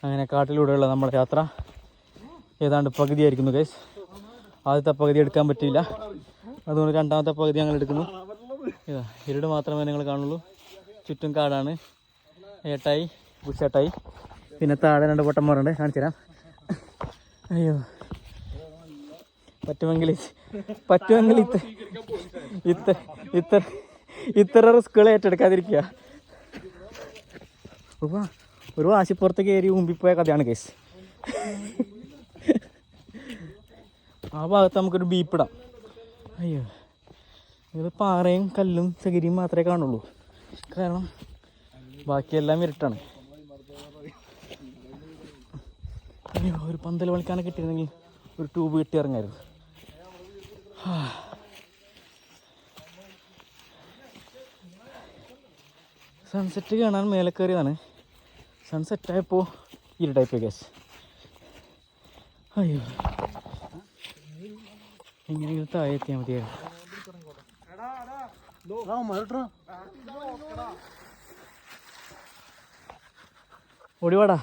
അങ്ങനെ കാട്ടിലൂടെയുള്ള നമ്മുടെ യാത്ര ഏതാണ്ട് പകുതിയായിരിക്കുന്നു ഗൈസ്. ആദ്യത്തെ പകുതി എടുക്കാൻ പറ്റിയില്ല, അതുകൊണ്ട് രണ്ടാമത്തെ പകുതി ഞങ്ങൾ എടുക്കുന്നു. ഇരുട് മാത്രമേ നിങ്ങൾ കാണുള്ളൂ. ചുറ്റും കാടാണ്. ഏട്ടായി, ബുഷേട്ടായി, പിന്നെ താഴെ 2 പൊട്ടന്മാരുണ്ട്, കാണിച്ചു തരാം. അയ്യോ, പറ്റുമെങ്കിൽ ഇത്ര റിസ്കുകൾ ഏറ്റെടുക്കാതിരിക്കുക. ഒരു വാശിപ്പുറത്ത് കയറി മുമ്പിപ്പോയ കഥയാണ് കേസ്. ആ ഭാഗത്ത് നമുക്കൊരു ബീപ്പിടാം. അയ്യോ, ഇത് പാറയും കല്ലും ചകിരിയും മാത്രമേ കാണുള്ളൂ, കാരണം ബാക്കിയെല്ലാം ഇരുട്ടാണ്. അയ്യോ, ഒരു പന്തൽ പണിക്കാനൊക്കെ കിട്ടിയിരുന്നെങ്കിൽ ഒരു ട്യൂബ് കിട്ടി ഇറങ്ങായിരുന്നു. സൺസെറ്റ് കാണാൻ മേലെ കയറിയതാണ്. സൺസെറ്റായപ്പോൾ ഇരുട്ടായിപ്പോയി ഗ്യാസ്. അയ്യോ, എങ്ങനെയെങ്കിലും താഴെ എത്തിയാൽ മതിയായിരുന്നു. ഓടിവാടാ.